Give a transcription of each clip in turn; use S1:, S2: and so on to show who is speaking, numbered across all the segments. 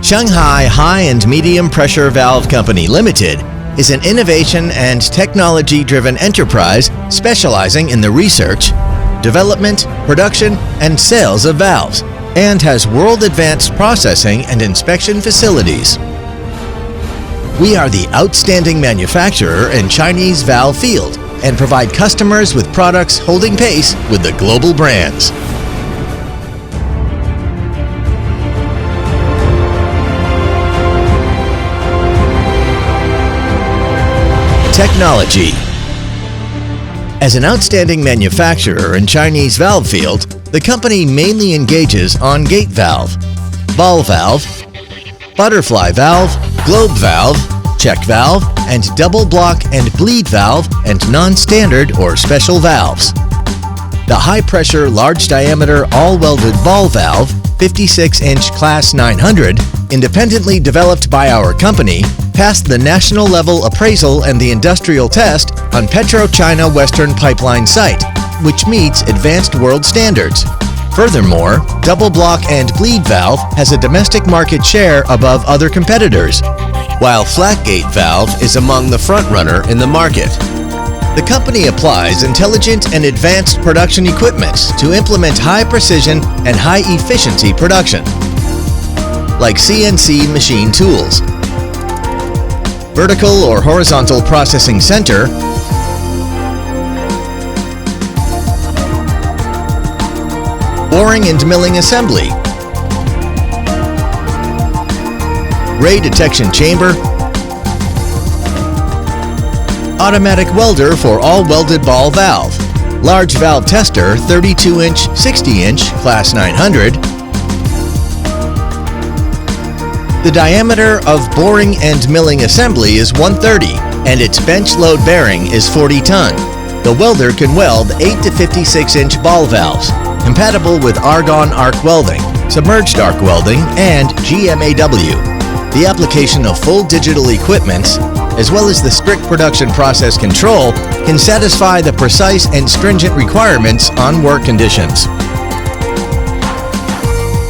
S1: Shanghai High and Medium Pressure Valve Company Limited is an innovation and technology-driven enterprise specializing in the research, development, production, and sales of valves, and has world-advanced processing and inspection facilities. We are the outstanding manufacturer in Chinese valve field and provide customers with products holding pace with the global brands. Technology. As an outstanding manufacturer in Chinese valve field, the company mainly engages on gate valve, ball valve, butterfly valve, globe valve, check valve, and double block and bleed valve and non-standard or special valves. The high-pressure, large-diameter, all-welded ball valve, 56-inch Class 900, independently developed by our company, passed the national level appraisal and the industrial test on PetroChina Western Pipeline site, which meets advanced world standards. Furthermore, double block and bleed valve has a domestic market share above other competitors, while flat gate valve is among the front-runner in the market. The company applies intelligent and advanced production equipment to implement high-precision and high-efficiency production, like CNC machine tools, vertical or horizontal processing center, boring and milling assembly, ray detection chamber, automatic welder for all welded ball valve, large valve tester 32-inch, 60-inch, Class 900. The diameter of boring and milling assembly is 130 and its bench load bearing is 40 ton. The welder can weld 8 to 56-inch ball valves, compatible with argon arc welding, submerged arc welding, and GMAW. The application of full digital equipment, as well as the strict production process control, can satisfy the precise and stringent requirements on work conditions.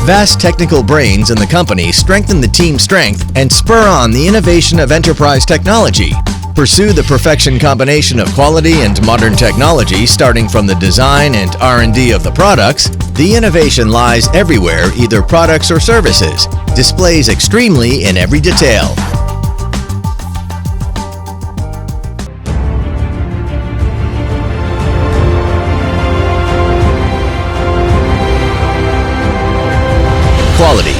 S1: Vast technical brains in the company strengthen the team strength and spur on the innovation of enterprise technology. Pursue the perfection combination of quality and modern technology, starting from the design and R&D of the products. The innovation lies everywhere, either products or services, displays extremely in every detail. Quality.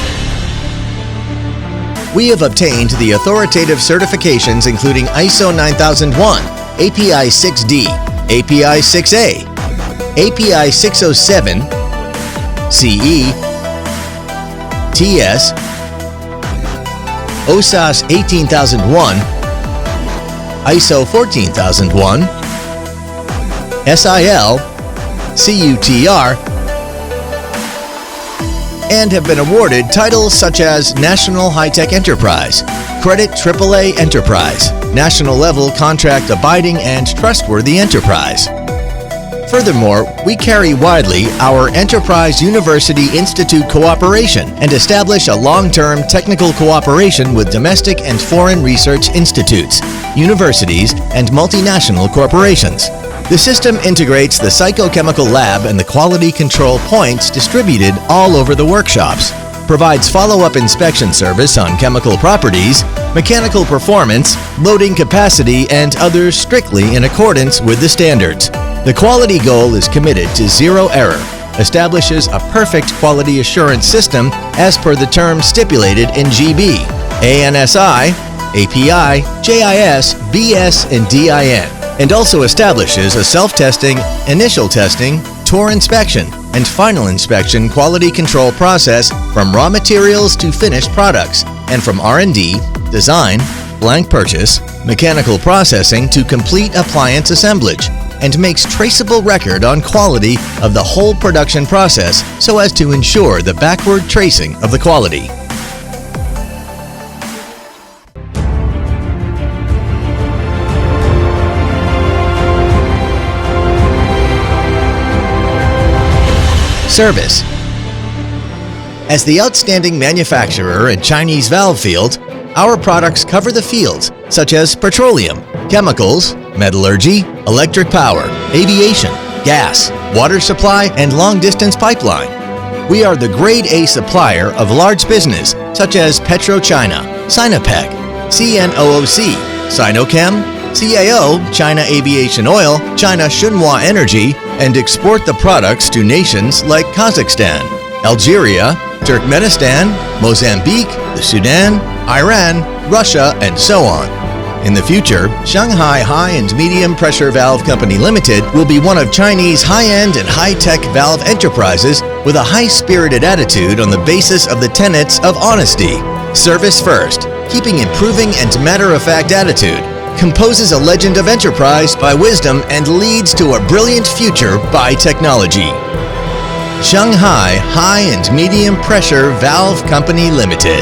S1: We have obtained the authoritative certifications including ISO 9001, API 6D, API 6A, API 607, CE, TS, OSAS 18001, ISO 14001, SIL, CUTR, and have been awarded titles such as National High-Tech Enterprise, Credit AAA Enterprise, National Level Contract Abiding and Trustworthy Enterprise. Furthermore, we carry widely our Enterprise University Institute cooperation and establish a long-term technical cooperation with domestic and foreign research institutes, universities, and multinational corporations. The system integrates the psychochemical lab and the quality control points distributed all over the workshops, provides follow-up inspection service on chemical properties, mechanical performance, loading capacity, and others strictly in accordance with the standards. The quality goal is committed to zero error, establishes a perfect quality assurance system as per the terms stipulated in GB, ANSI, API, JIS, BS, and DIN. And also establishes a self-testing, initial testing, tour inspection, and final inspection quality control process from raw materials to finished products, and from R&D, design, blank purchase, mechanical processing to complete appliance assemblage, and makes traceable record on quality of the whole production process so as to ensure the backward tracing of the quality. Service. As the outstanding manufacturer in Chinese valve field, our products cover the fields such as petroleum, chemicals, metallurgy, electric power, aviation, gas, water supply, and long-distance pipeline. We are the Grade A supplier of large business such as PetroChina, Sinopec, CNOOC, Sinochem, CAO, China Aviation Oil, China Xinhua Energy, and export the products to nations like Kazakhstan, Algeria, Turkmenistan, Mozambique, the Sudan, Iran, Russia, and so on. In the future, Shanghai High and Medium Pressure Valve Company Limited will be one of Chinese high-end and high-tech valve enterprises with a high-spirited attitude on the basis of the tenets of honesty, service first, keeping improving and matter-of-fact attitude, composes a legend of enterprise by wisdom and leads to a brilliant future by technology. Shanghai High and Medium Pressure Valve Company Limited.